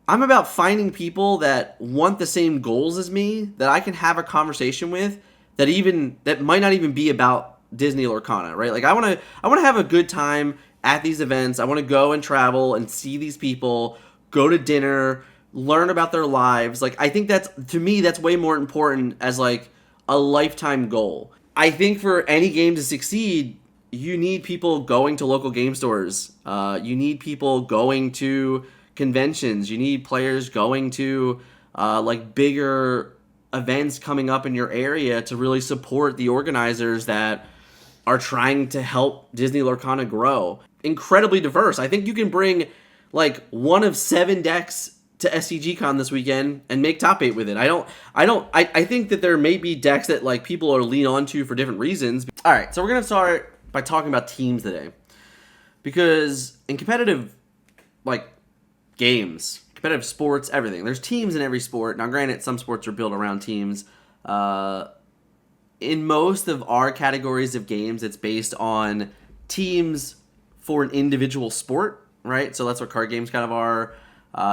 I'm about finding people that want the same goals as me, that I can have a conversation with, that might not even be about Disney Lorcana, right? Like I want to have a good time at these events. I want to go and travel and see these people, go to dinner, learn about their lives. Like I think that's, to me, that's way more important as like a lifetime goal. I think for any game to succeed, you need people going to local game stores. You need people going to conventions. You need players going to like bigger events coming up in your area to really support the organizers that are trying to help Disney Lorcana grow. Incredibly diverse. I think you can bring like one of 7 decks to SCGCon this weekend and make top 8 with it. I think that there may be decks that like people are lean onto for different reasons. All right, so we're going to start by talking about teams today. Because in competitive like games, competitive sports, everything, there's teams in every sport. Now granted, some sports are built around teams. In most of our categories of games, it's based on teams for an individual sport, right? So that's what card games kind of are.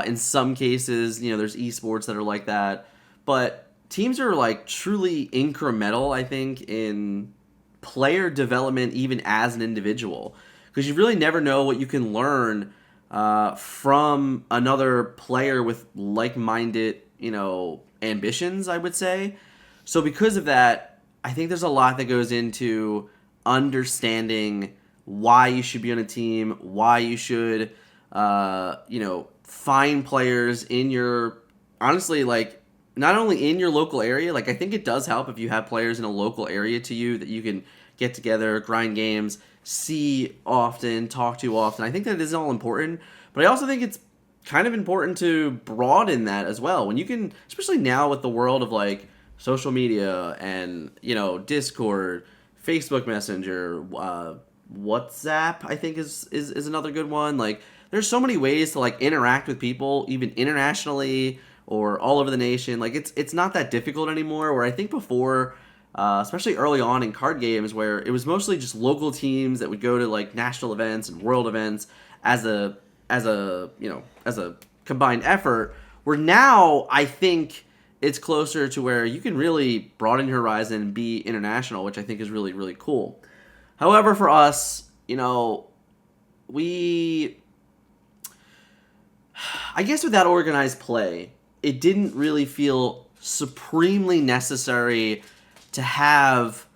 In some cases, there's esports that are like that. But teams are like truly incremental, I think, in player development even as an individual. Because you really never know what you can learn from another player with like-minded, ambitions, I would say. So because of that, I think there's a lot that goes into understanding why you should be on a team, why you should, find players in your, honestly, like, not only in your local area, like, I think it does help if you have players in a local area to you that you can get together, grind games, see often, talk to often. I think that is all important, but I also think it's kind of important to broaden that as well. When you can, especially now with the world of, like, social media and, Discord, Facebook Messenger, WhatsApp, I think is another good one. Like, there's so many ways to like interact with people, even internationally or all over the nation. Like it's not that difficult anymore. Where I think before, especially early on in card games, where it was mostly just local teams that would go to like national events and world events as a combined effort. Where now I think it's closer to where you can really broaden your horizon and be international, which I think is really, really cool. However, for us, I guess with that organized play, it didn't really feel supremely necessary to have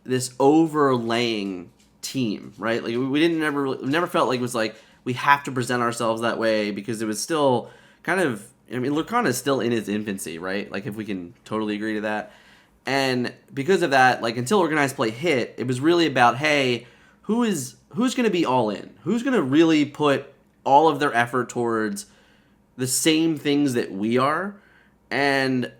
this overlaying team, right? Like we never felt like it was like we have to present ourselves that way, because it was still kind of, Lorcana is still in its infancy, right? Like if we can totally agree to that. And because of that, like until organized play hit, it was really about, hey, who's going to be all in? Who's going to really put all of their effort towards the same things that we are? And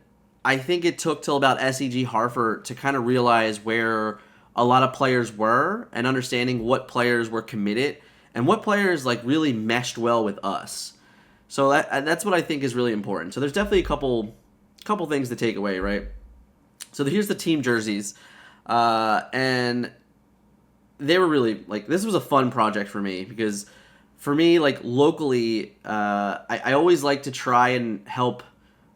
I think it took till about SEG Hartford to kind of realize where a lot of players were and understanding what players were committed and what players like really meshed well with us. So that's what I think is really important. So there's definitely a couple things to take away, right? So here's the team jerseys, and they were really, like, this was a fun project for me, because for me, like, locally, I always like to try and help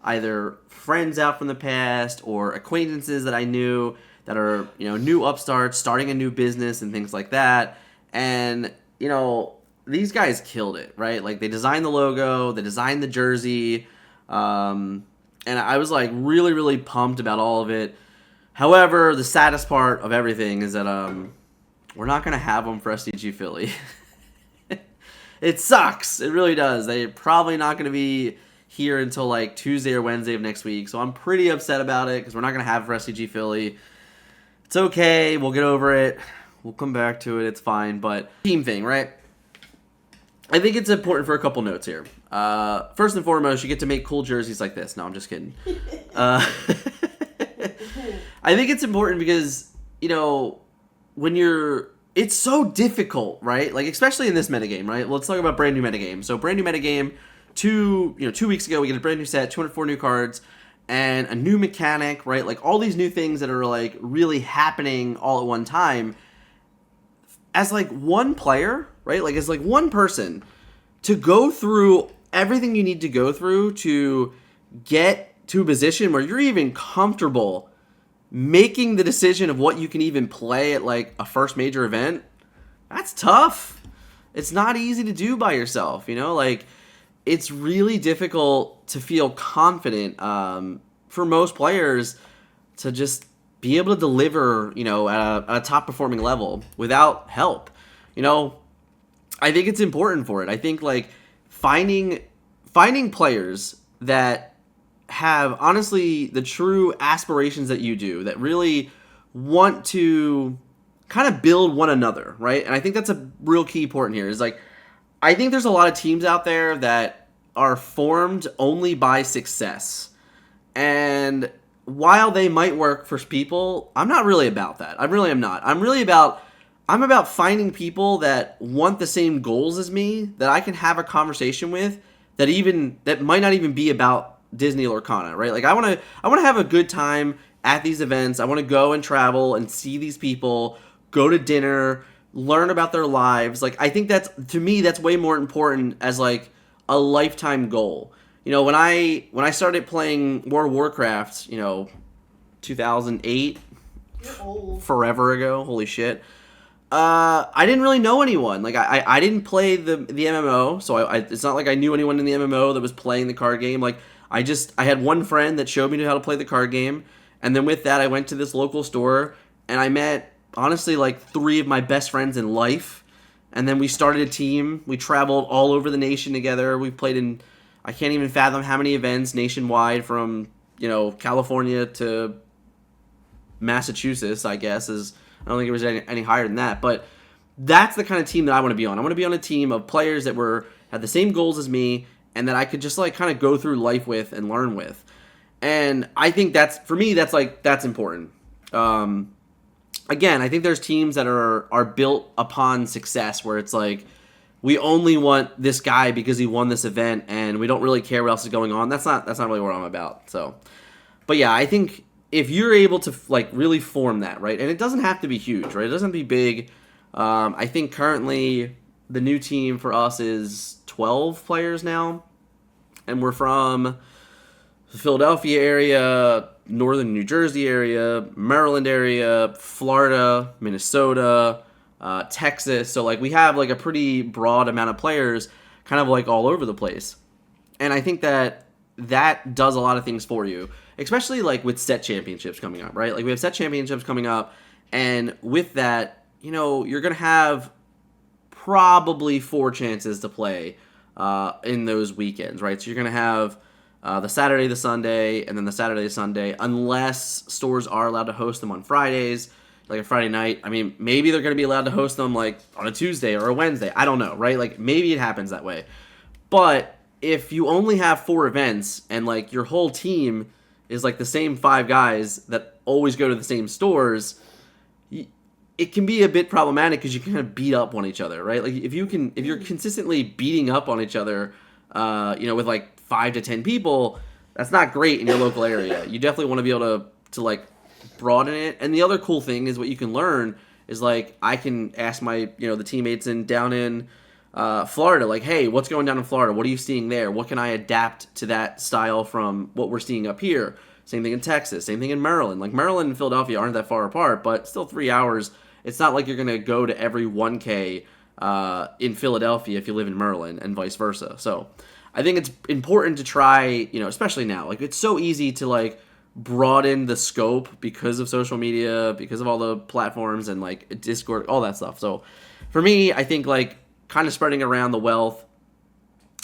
either friends out from the past or acquaintances that I knew that are, new upstarts, starting a new business and things like that. And, these guys killed it, right? Like, they designed the logo, they designed the jersey, and I was, like, really, really pumped about all of it. However, the saddest part of everything is that we're not going to have them for SDG Philly. It sucks. It really does. They're probably not going to be here until, like, Tuesday or Wednesday of next week. So I'm pretty upset about it, because we're not going to have it for SDG Philly. It's okay. We'll get over it. We'll come back to it. It's fine. But team thing, right? I think it's important for a couple notes here. First and foremost, you get to make cool jerseys like this. No, I'm just kidding. I think it's important because, it's so difficult, right? Like, especially in this metagame, right? Let's talk about brand new metagame. So brand new metagame, 2 weeks ago, we get a brand new set, 204 new cards, and a new mechanic, right? Like, all these new things that are, like, really happening all at one time. As, like, one player, right? Like, as, like, one person to go through everything you need to go through to get to a position where you're even comfortable making the decision of what you can even play at like a first major event, that's tough. It's not easy to do by yourself, like it's really difficult to feel confident for most players to just be able to deliver, at a top performing level without help. I think it's important for it. I think like finding players that have honestly the true aspirations that you do, that really want to kind of build one another, right? And I think that's a real key important here is like, I think there's a lot of teams out there that are formed only by success. And while they might work for people, I'm not really about that. I really am not. I'm about finding people that want the same goals as me, that I can have a conversation with, that might not even be about Disney Lorcana, right? Like I want to have a good time at these events. I want to go and travel and see these people, go to dinner, learn about their lives. Like I think to me that's way more important as like a lifetime goal. When I started playing World of Warcraft, 2008, you're old. Forever ago, holy shit. I didn't really know anyone. Like I didn't play the MMO, so it's not like I knew anyone in the MMO that was playing the card game. Like I had one friend that showed me how to play the card game, and then with that I went to this local store and I met honestly like 3 of my best friends in life, and then we started a team. We traveled all over the nation together. We played in, I can't even fathom how many events nationwide, from California to Massachusetts, I guess. I don't think it was any higher than that, but that's the kind of team that I want to be on. I want to be on a team of players that had the same goals as me and that I could just like kind of go through life with and learn with. And I think that's important. Again, I think there's teams that are built upon success where it's like, we only want this guy because he won this event and we don't really care what else is going on. That's not really what I'm about. So, but yeah, I think if you're able to like really form that, right, and it doesn't have to be huge, right? It doesn't have to be big. I think currently the new team for us is 12 players now, and we're from the Philadelphia area, northern New Jersey area, Maryland area, Florida, Minnesota, Texas. So like we have like a pretty broad amount of players kind of like all over the place. And I think that does a lot of things for you, especially like with set championships coming up, right? Like we have set championships coming up, and with that, you're going to have probably 4 chances to play in those weekends, right? So you're going to have the Saturday, the Sunday, and then the Saturday, the Sunday, unless stores are allowed to host them on Fridays, like a Friday night. I mean, maybe they're going to be allowed to host them like on a Tuesday or a Wednesday. I don't know, right? Like maybe it happens that way. But if you only have 4 events and like your whole team is like the same 5 guys that always go to the same stores, it can be a bit problematic because you kind of beat up on each other, right? Like if you're consistently beating up on each other, with like 5 to 10 people, that's not great in your local area. You definitely want to be able to like broaden it. And the other cool thing is what you can learn is like I can ask my the teammates down in Florida, like, hey, what's going down in Florida? What are you seeing there? What can I adapt to that style from what we're seeing up here? Same thing in Texas. Same thing in Maryland. Like Maryland and Philadelphia aren't that far apart, but still 3 hours. It's not like you're going to go to every 1K in Philadelphia if you live in Maryland and vice versa. So I think it's important to try, especially now. Like it's so easy to like broaden the scope because of social media, because of all the platforms and like Discord, all that stuff. So for me, I think like kind of spreading around the wealth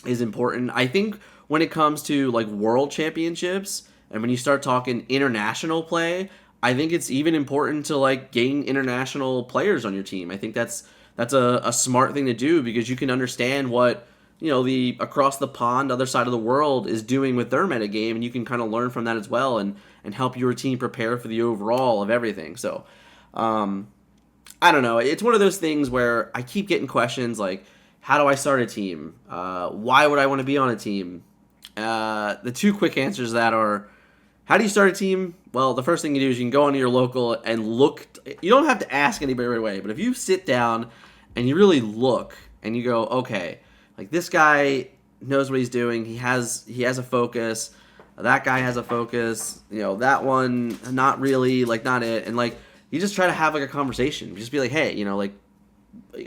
is important. I think when it comes to like world championships and when you start talking international play, I think it's even important to like gain international players on your team. I think that's a smart thing to do because you can understand what the across the pond other side of the world is doing with their metagame, and you can kind of learn from that as well and help your team prepare for the overall of everything. So I don't know. It's one of those things where I keep getting questions like, how do I start a team? Why would I want to be on a team? The 2 quick answers to that are, how do you start a team? Well, the first thing you do is you can go onto your local and look. You don't have to ask anybody right away, but if you sit down and you really look and you go, okay, like this guy knows what he's doing. He has a focus. That guy has a focus. That one not really, like not it. And like you just try to have like a conversation. Just be like, hey, like,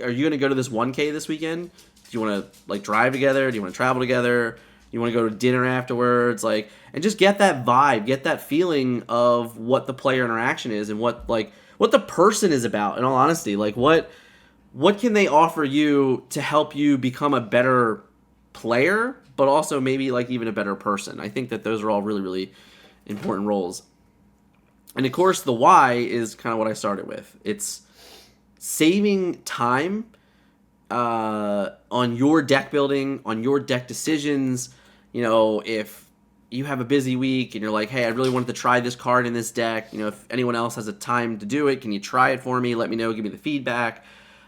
are you gonna go to this 1K this weekend? Do you want to like drive together? Do you want to travel together? You want to go to dinner afterwards? Like, and just get that vibe, get that feeling of what the player interaction is and what the person is about. In all honesty, like what can they offer you to help you become a better player, but also maybe like even a better person. I think that those are all really, really important roles. And of course, the why is kind of what I started with. It's saving time on your deck building, on your deck decisions. If you have a busy week and you're like, hey, I really wanted to try this card in this deck. If anyone else has a time to do it, can you try it for me? Let me know. Give me the feedback.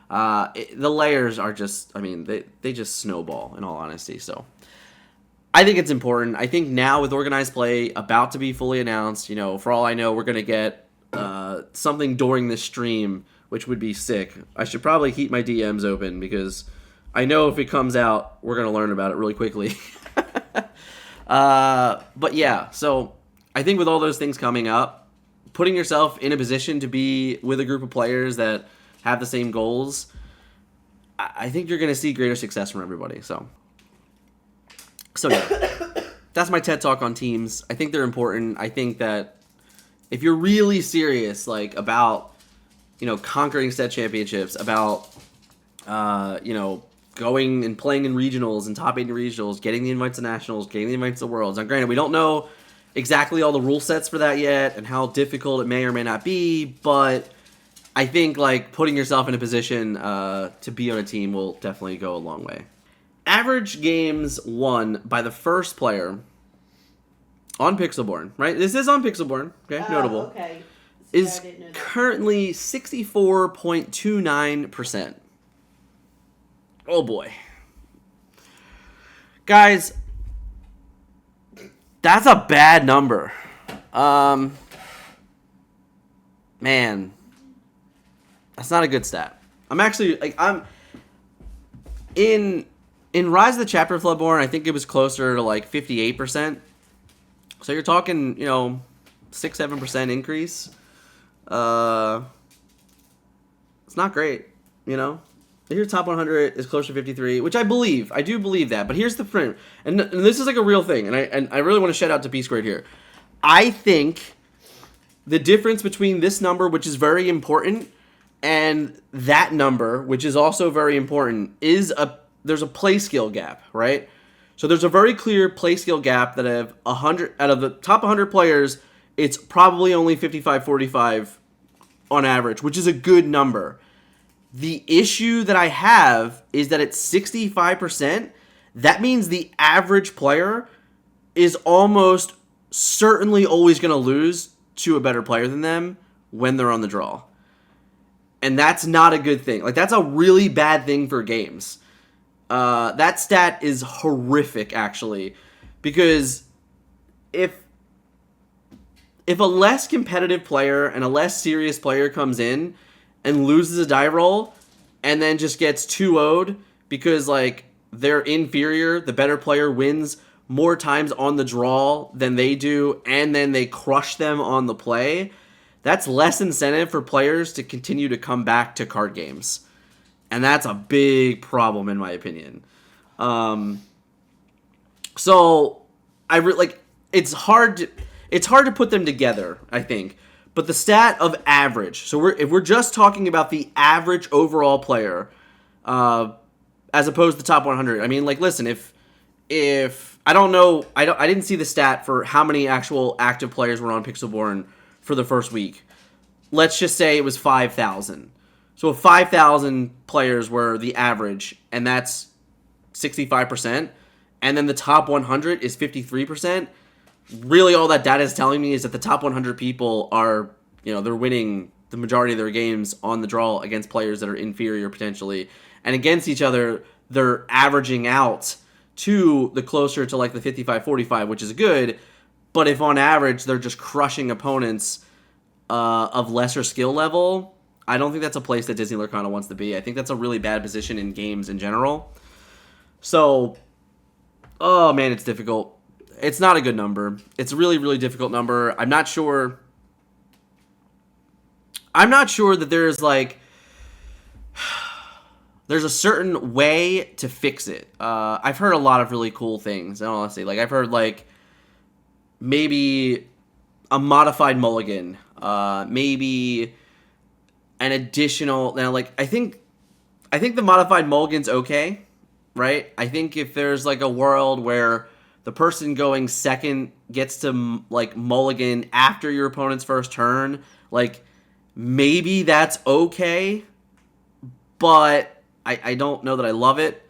The layers are just, they just snowball, in all honesty. So I think it's important. I think now with organized play about to be fully announced, for all I know, we're going to get something during this stream, which would be sick. I should probably keep my DMs open because I know if it comes out, we're going to learn about it really quickly. But yeah, so I think with all those things coming up, putting yourself in a position to be with a group of players that have the same goals, I think you're going to see greater success from everybody. So yeah, that's my TED Talk on teams. I think they're important. I think that if you're really serious, like about, conquering set championships, about, going and playing in regionals and top 8 in regionals, getting the invites to nationals, getting the invites to worlds. Now, granted, we don't know exactly all the rule sets for that yet and how difficult it may or may not be, but I think like putting yourself in a position to be on a team will definitely go a long way. Average games won by the first player on Pixelborn, right? This is on Pixelborn, okay? Notable. Okay. Is currently 64.29%. Oh boy. Guys, that's a bad number. Man. That's not a good stat. I'm in Rise of the Chapter Floodborn, I think it was closer to like 58%. So you're talking, 6-7% increase. It's not great, Your top 100 is closer to 53, which I do believe that. But here's the print, and this is like a real thing, and I really want to shout out to P Squared here. I think the difference between this number, which is very important, and that number, which is also very important, there's a play skill gap, right? So there's a very clear play skill gap that out of the top 100 players, it's probably only 55-45 on average, which is a good number. The issue that I have is that it's 65%. That means the average player is almost certainly always going to lose to a better player than them when they're on the draw. And that's not a good thing. Like, that's a really bad thing for games. That stat is horrific, actually. Because if a less competitive player and a less serious player comes in and loses a die roll and then just gets 2-0'd because, like, they're inferior, the better player wins more times on the draw than they do, and then they crush them on the play, that's less incentive for players to continue to come back to card games. And that's a big problem, in my opinion. So, it's hard to put them together, I think. But the stat of average, so if we're just talking about the average overall player, as opposed to the top 100. I mean, like, listen, if I don't know, I didn't see the stat for how many actual active players were on Pixelborn for the first week. Let's just say it was 5,000. So if 5,000 players were the average, and that's 65%, and then the top 100 is 53%. Really, all that data is telling me is that the top 100 people are, they're winning the majority of their games on the draw against players that are inferior potentially. And against each other, they're averaging out to the closer to like the 55-45, which is good. But if on average they're just crushing opponents of lesser skill level, I don't think that's a place that Disney Lorcana wants to be. I think that's a really bad position in games in general. So Oh man, it's difficult. It's not a good number. It's a really, really difficult number. I'm not sure. I'm not sure that there's a certain way to fix it. I've heard a lot of really cool things. And honestly, like I've heard like maybe a modified mulligan, maybe an additional. Now, like I think the modified mulligan's okay, right? I think if there's like a world where the person going second gets to like mulligan after your opponent's first turn, like maybe that's okay, but I don't know that I love it.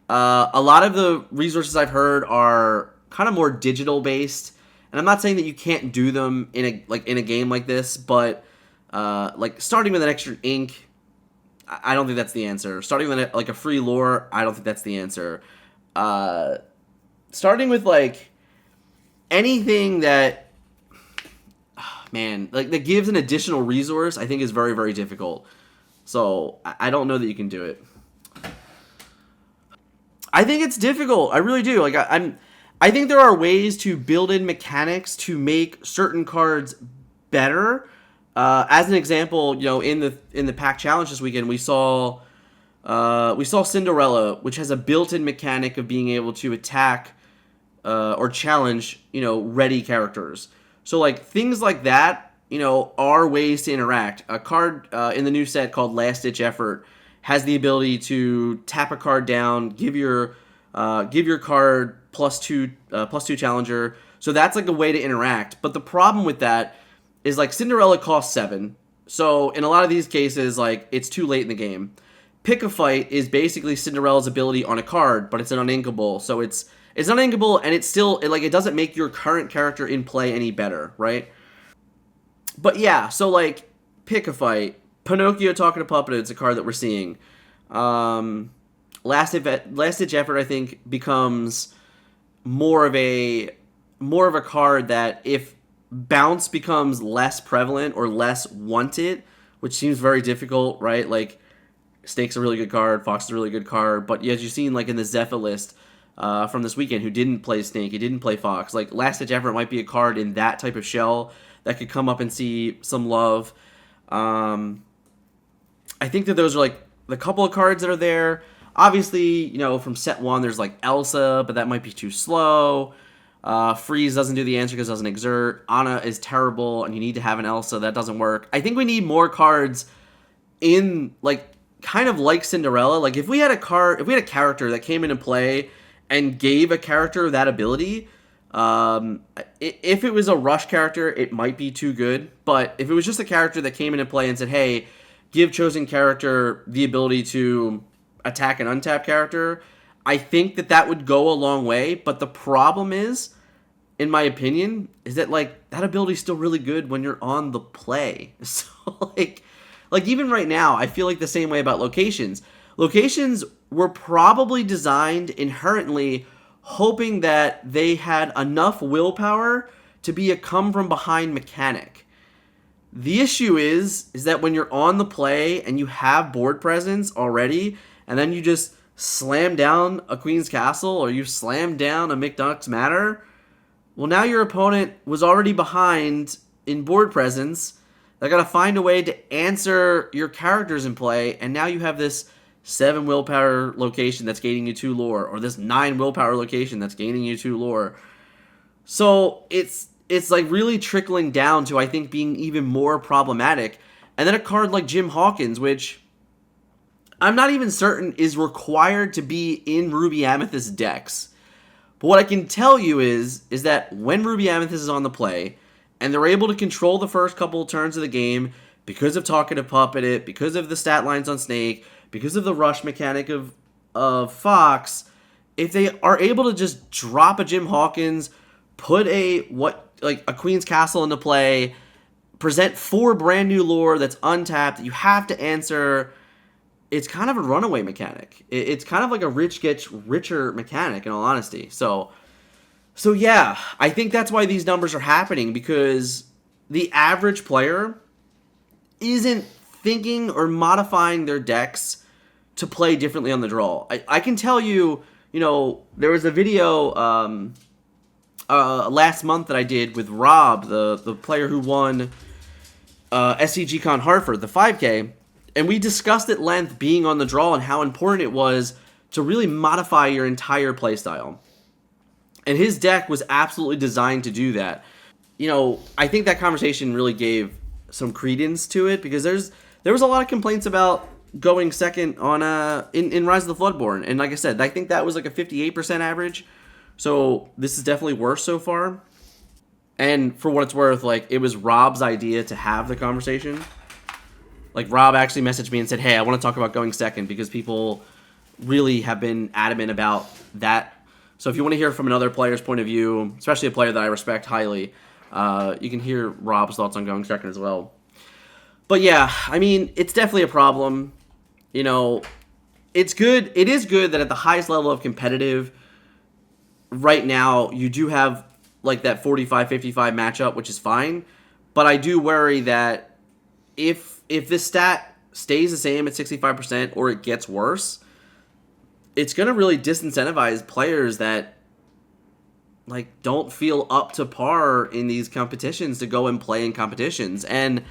A lot of the resources I've heard are kind of more digital based, and I'm not saying that you can't do them in a game like this, but like starting with an extra ink, I don't think that's the answer. Starting with like a free lore, I don't think that's the answer. Starting with like anything that, man, like that gives an additional resource, I think is very, very difficult. So I don't know that you can do it. I think it's difficult. I really do. Like I think there are ways to build in mechanics to make certain cards better. As an example, you know, in the pack challenge this weekend, we saw Cinderella, which has a built-in mechanic of being able to attack or challenge, you know, ready characters. So like things like that, you know, are ways to interact. A card in the new set called Last Ditch Effort has the ability to tap a card down, give your card +2 challenger. So that's like a way to interact. But the problem with that is like Cinderella costs 7. So in a lot of these cases, like it's too late in the game. Pick a Fight is basically Cinderella's ability on a card, but it's an uninkable. So it's uninkable, and it doesn't make your current character in play any better, right? But yeah, so like Pick a Fight, Pinocchio talking to Puppet, it's a card that we're seeing. Last Ditch Effort, I think, becomes more of a card that if bounce becomes less prevalent or less wanted, which seems very difficult, right? Like Snake's a really good card, Fox is a really good card, but as you've seen like in the Zephyr list from this weekend, who didn't play Snake, he didn't play Fox. Like Last Ditch Effort might be a card in that type of shell that could come up and see some love. I think that those are like the couple of cards that are there. Obviously, you know, from set 1, there's like Elsa, but that might be too slow. Freeze doesn't do the answer because it doesn't exert. Anna is terrible, and you need to have an Elsa. That doesn't work. I think we need more cards in, like, kind of like Cinderella. Like, if we had a character that came into play and gave a character that ability, if it was a rush character, it might be too good. But if it was just a character that came into play and said, hey, give chosen character the ability to attack an untapped character, I think that would go a long way. But the problem is, in my opinion, is that like that ability is still really good when you're on the play. So like even right now, I feel like the same way about locations. Locations were probably designed inherently hoping that they had enough willpower to be a come from behind mechanic. The issue is that when you're on the play and you have board presence already, and then you just slam down a Queen's Castle or you slam down a McDuck's Manor, well, now your opponent was already behind in board presence. They got to find a way to answer your characters in play, and now you have this 7 willpower location that's gaining you 2 lore, or this 9 willpower location that's gaining you 2 lore. So it's like really trickling down to, I think, being even more problematic. And then a card like Jim Hawkins, which I'm not even certain is required to be in Ruby Amethyst decks. But what I can tell you is that when Ruby Amethyst is on the play, and they're able to control the first couple of turns of the game because of Talkative Puppet It, because of the stat lines on Snake, because of the rush mechanic of Fox, if they are able to just drop a Jim Hawkins, put a Queen's Castle into play, present 4 brand new lore that's untapped that you have to answer, it's kind of a runaway mechanic. It's kind of like a rich gets richer mechanic, in all honesty. So yeah, I think that's why these numbers are happening, because the average player isn't thinking or modifying their decks to play differently on the draw. I can tell you there was a video last month that I did with Rob, the player who won SCG Con Hartford, the 5K, and we discussed at length being on the draw and how important it was to really modify your entire playstyle. And his deck was absolutely designed to do that. I think that conversation really gave some credence to it, because there was a lot of complaints about going second on in Rise of the Floodborn, and like I said, I think that was like a 58% average. So this is definitely worse so far. And for what it's worth, like, it was Rob's idea to have the conversation. Like, Rob actually messaged me and said, "Hey, I want to talk about going second because people really have been adamant about that." So if you want to hear from another player's point of view, especially a player that I respect highly, you can hear Rob's thoughts on going second as well. But yeah, I mean, it's definitely a problem. It's good. It is good that at the highest level of competitive, right now, you do have like that 45-55 matchup, which is fine. But I do worry that if this stat stays the same at 65% or it gets worse, it's going to really disincentivize players that like don't feel up to par in these competitions to go and play in competitions. And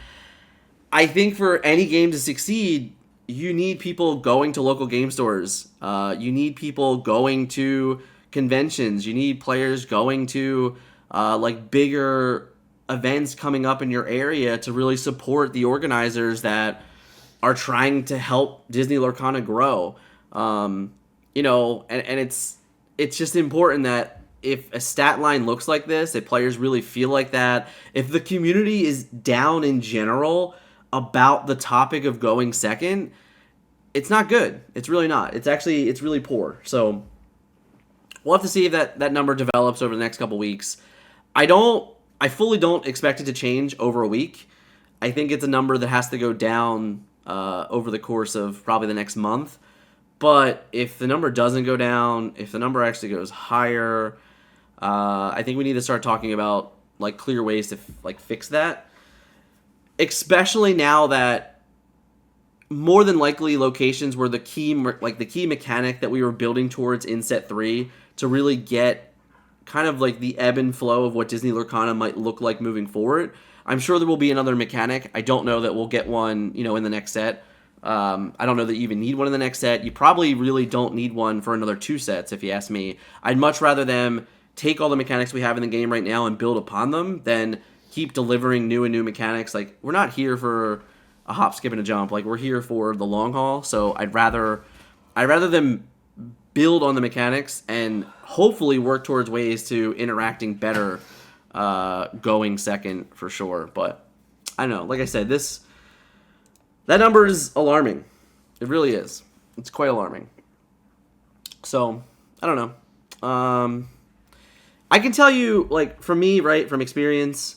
I think for any game to succeed, you need people going to local game stores. You need people going to conventions. You need players going to like bigger events coming up in your area to really support the organizers that are trying to help Disney Lorcana grow. And it's just important that if a stat line looks like this, if players really feel like that, if the community is down in general about the topic of going second, it's not good. It's really not. It's really poor. So we'll have to see if that number develops over the next couple weeks. I fully don't expect it to change over a week. I think it's a number that has to go down over the course of probably the next month. But if the number doesn't go down, if the number actually goes higher, I think we need to start talking about like clear ways to like fix that. Especially now that more than likely locations were the key mechanic that we were building towards in set 3 to really get kind of like the ebb and flow of what Disney Lorcana might look like moving forward. I'm sure there will be another mechanic. I don't know that we'll get one, in the next set. I don't know that you even need one in the next set. You probably really don't need one for another 2 sets, if you ask me. I'd much rather them take all the mechanics we have in the game right now and build upon them than keep delivering new and new mechanics. Like, we're not here for a hop, skip, and a jump. Like, we're here for the long haul. So I'd rather them build on the mechanics and hopefully work towards ways to interacting better going second for sure. But I don't know. Like I said, that number is alarming. It really is. It's quite alarming. So I don't know. I can tell you, like, for me, right, from experience,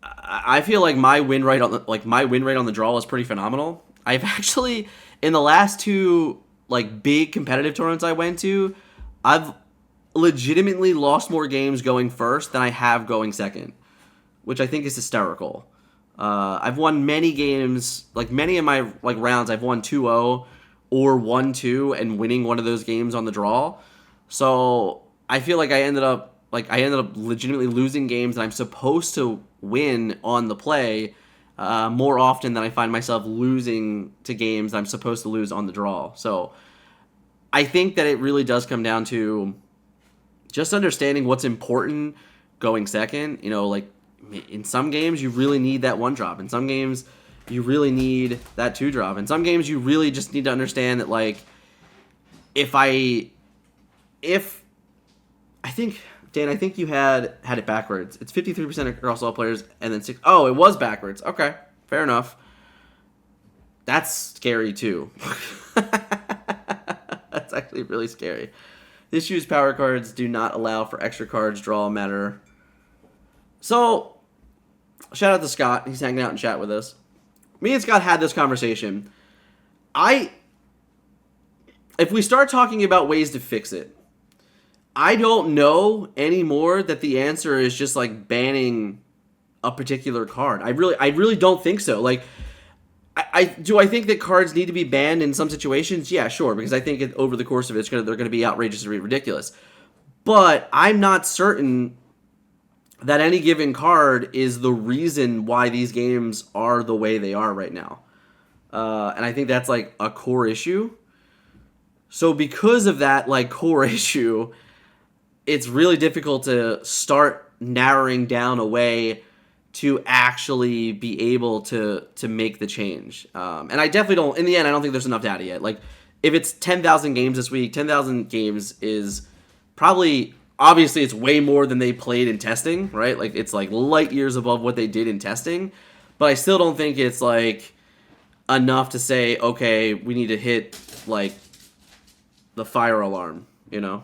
I feel like my win rate on the draw is pretty phenomenal. I've actually, in the last 2 like big competitive tournaments I went to, I've legitimately lost more games going first than I have going second, which I think is hysterical. I've won many games, like many of my like rounds, I've won 2-0 or 1-2 and winning one of those games on the draw. So I feel like I ended up legitimately losing games that I'm supposed to win on the play more often than I find myself losing to games that I'm supposed to lose on the draw. So I think that it really does come down to just understanding what's important going second. Like in some games you really need that 1 drop. In some games you really need that 2 drop. In some games you really just need to understand that, like, I think, Dan, I think you had it backwards. It's 53% across all players, and then 6. Oh, it was backwards. Okay, fair enough. That's scary too. That's actually really scary. This year's power cards do not allow for extra cards draw matter. So, shout out to Scott. He's hanging out in chat with us. Me and Scott had this conversation. If we start talking about ways to fix it, I don't know anymore that the answer is just like banning a particular card. I really don't think so. Like, I think that cards need to be banned in some situations? Yeah, sure, because I think over the course of it, they're going to be outrageously ridiculous. But I'm not certain that any given card is the reason why these games are the way they are right now. And I think that's like a core issue. So because of that like core issue, it's really difficult to start narrowing down a way to actually be able to make the change. And I definitely don't, in the end, I don't think there's enough data yet. Like, if it's 10,000 games this week, 10,000 games is probably, obviously it's way more than they played in testing, right? Like, it's like light years above what they did in testing. But I still don't think it's like enough to say, okay, we need to hit like the fire alarm, you know?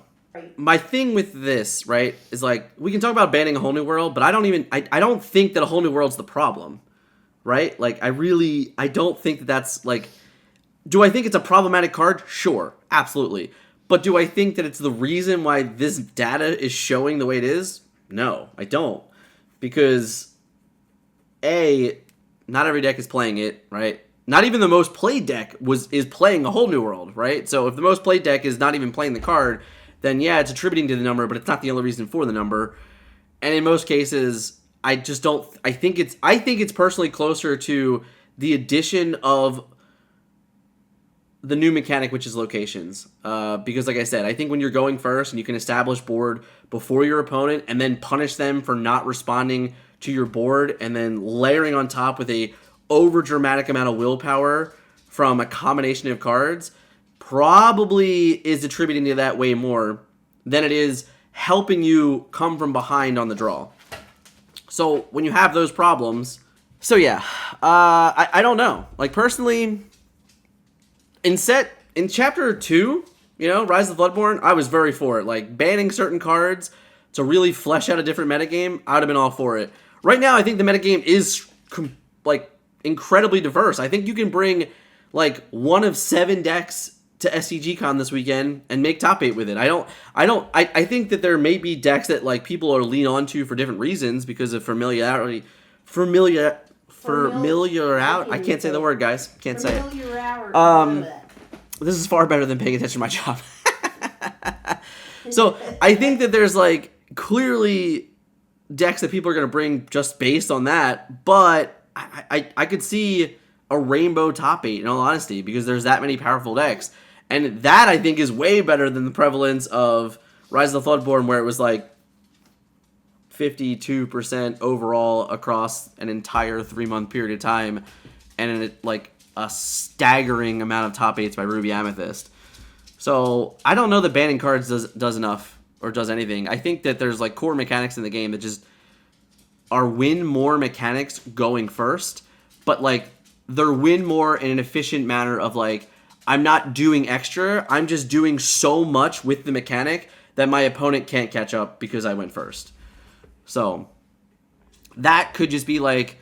My thing with this, right, is like, we can talk about banning a whole new world, but I don't think that a whole new world's the problem, right? Like, I don't think that that's, like, do I think it's a problematic card? Sure, absolutely. But do I think that it's the reason why this data is showing the way it is? No, I don't. Because, A, not every deck is playing it, right? Not even the most played deck is playing a whole new world, right? So if the most played deck is not even playing the card, then yeah, it's attributing to the number, but it's not the only reason for the number. And in most cases, I think it's personally closer to the addition of the new mechanic, which is locations. Because like I said, I think when you're going first and you can establish board before your opponent and then punish them for not responding to your board and then layering on top with a over dramatic amount of willpower from a combination of cards, probably is attributing to that way more than it is helping you come from behind on the draw. So when you have those problems, so yeah, I don't know. Like, personally, in chapter 2, you know, Rise of the Bloodborne, I was very for it. Like, banning certain cards to really flesh out a different metagame, I would have been all for it. Right now, I think the metagame is like incredibly diverse. I think you can bring like one of 7 decks to SCGCon this weekend and make top 8 with it. I think that there may be decks that like people are lean on to for different reasons because of familiarity. I can't say the word, guys. Can't say it. This is far better than paying attention to my job. So I think that there's like clearly decks that people are going to bring just based on that, but I could see a rainbow top 8 in all honesty because there's that many powerful decks. And that, I think, is way better than the prevalence of Rise of the Bloodborne, where it was like 52% overall across an entire 3-month period of time, and like a staggering amount of top 8s by Ruby Amethyst. So I don't know that banning cards does enough or does anything. I think that there's like core mechanics in the game that just are win more mechanics going first, but like they're win more in an efficient manner of like, I'm not doing extra. I'm just doing so much with the mechanic that my opponent can't catch up because I went first. So that could just be like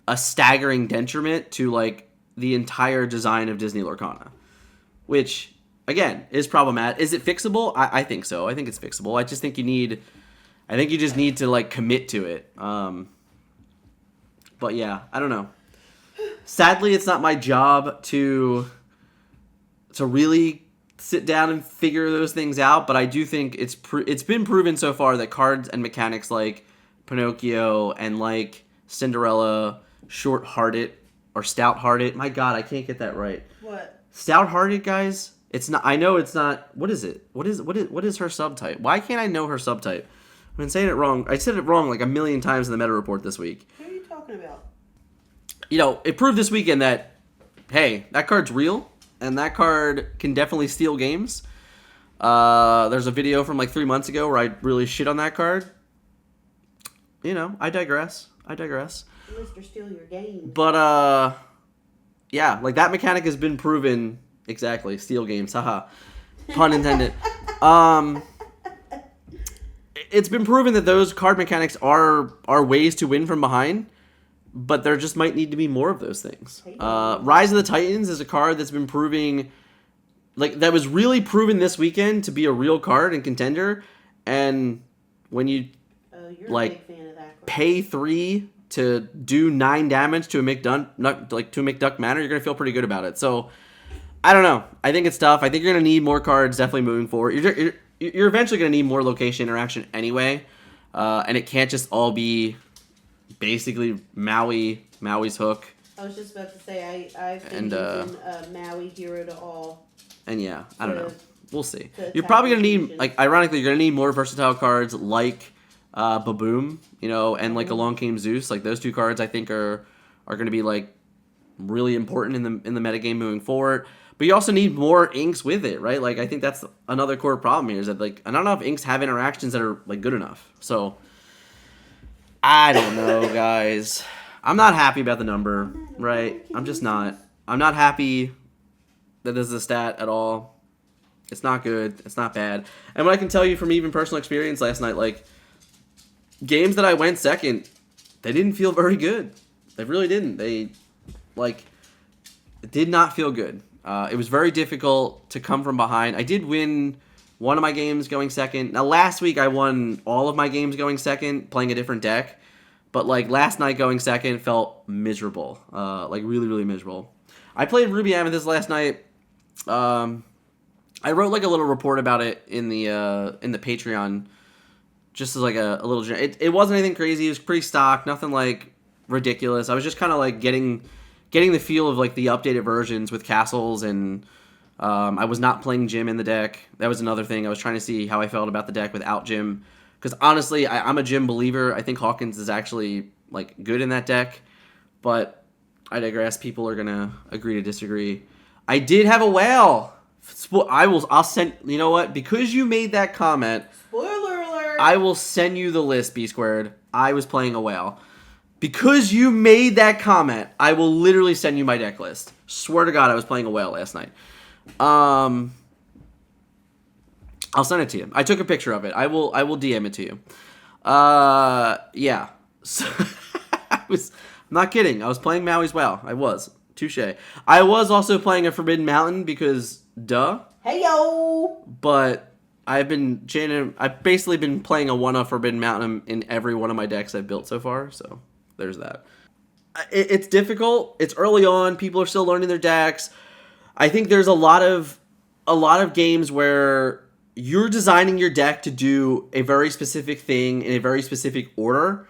a staggering detriment to like the entire design of Disney Lorcana, which again is problematic. Is it fixable? I think so. I think it's fixable. I just think you just need to like commit to it. But yeah, I don't know. Sadly, it's not my job to really sit down and figure those things out, but I do think it's been proven so far that cards and mechanics like Pinocchio and like Cinderella, Short-Hearted or Stout-Hearted. My God, I can't get that right. What? Stout-Hearted, guys? It's not. I know it's not. What is it? What is her subtype? Why can't I know her subtype? I've been saying it wrong. I said it wrong like a million times in the meta report this week. Who are you talking about? You know, it proved this weekend that, hey, that card's real. And that card can definitely steal games. There's a video from like 3 months ago where I really shit on that card. You know, I digress. Mr. Steal Your Game. But, yeah, like that mechanic has been proven. Exactly, steal games. Haha. Pun intended. It's been proven that those card mechanics are ways to win from behind. But there just might need to be more of those things. Rise of the Titans is a card that's been proving, like, that was really proven this weekend to be a real card and contender. And when you, you're like, a big fan of that card. pay 3 to do 9 damage to a McDuck Manor, you're gonna feel pretty good about it. So I don't know. I think it's tough. I think you're gonna need more cards definitely moving forward. You're eventually gonna need more location interaction anyway, and it can't just all be basically Maui's hook. I was just about to say I've been And, using Maui Hero to all. And yeah, I don't know. We'll see. to You're probably gonna attack need, like, ironically, you're gonna need more versatile cards like Baboom, you know, and like Along Came Zeus. Like those 2 cards, I think are gonna be like really important in the metagame moving forward. But you also need more inks with it, right? Like I think that's another core problem here is that like I don't know if inks have interactions that are like good enough. So I don't know, guys. I'm not happy about the number, right? I'm just not. I'm not happy that this is a stat at all. It's not good. It's not bad. And what I can tell you from even personal experience last night, like, games that I went second, they didn't feel very good. They really didn't. They, like, did not feel good. It was very difficult to come from behind. I did win one of my games going second. Now, last week I won all of my games going second, playing a different deck. But, like, last night going second felt miserable. Like, really, really miserable. I played Ruby Amethyst last night. I wrote like a little report about it in the Patreon, just as like a little. It wasn't anything crazy. It was pretty stock, nothing like ridiculous. I was just kind of like getting the feel of like the updated versions with castles, and I was not playing Jim in the deck. That was another thing. I was trying to see how I felt about the deck without Jim, because honestly, I'm a Jim believer. I think Hawkins is actually like good in that deck, but I digress. People are gonna agree to disagree. I did have a whale. I'll send, you know what? Because you made that comment, Spoiler alert! I will send you the list, B squared. I was playing a whale. Because you made that comment, I will literally send you my deck list. Swear to God, I was playing a whale last night. I'll send it to you. I took a picture of it. I will DM it to you. Yeah. So, I'm not kidding. I was playing Maui's Whale. I was. Touche. I was also playing a Forbidden Mountain because, duh. Hey yo! But I've basically been playing a one-off Forbidden Mountain in every one of my decks I've built so far. So there's that. It's difficult. It's early on. People are still learning their decks. I think there's a lot of games where you're designing your deck to do a very specific thing in a very specific order.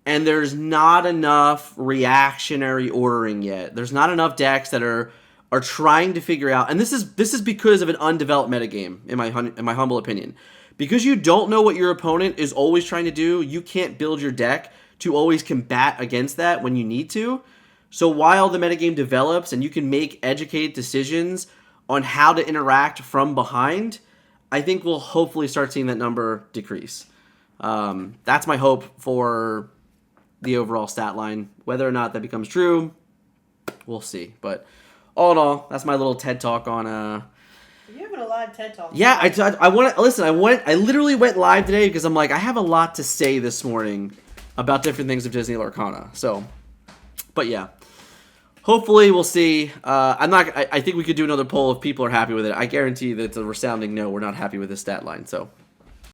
And there's not enough reactionary ordering yet. There's not enough decks that are trying to figure out, and this is because of an undeveloped metagame, in my humble opinion. Because you don't know what your opponent is always trying to do, you can't build your deck to always combat against that when you need to. So while the metagame develops and you can make educated decisions on how to interact from behind, I think we'll hopefully start seeing that number decrease. That's my hope for the overall stat line. Whether or not that becomes true, we'll see. But all in all, that's my little TED talk on You're having a lot of TED talks. Yeah, I want to listen. I literally went live today because I'm like, I have a lot to say this morning about different things of Disney Lorcana. So, but yeah, hopefully we'll see. I think we could do another poll if people are happy with it. I guarantee that it's a resounding no. We're not happy with this stat line. So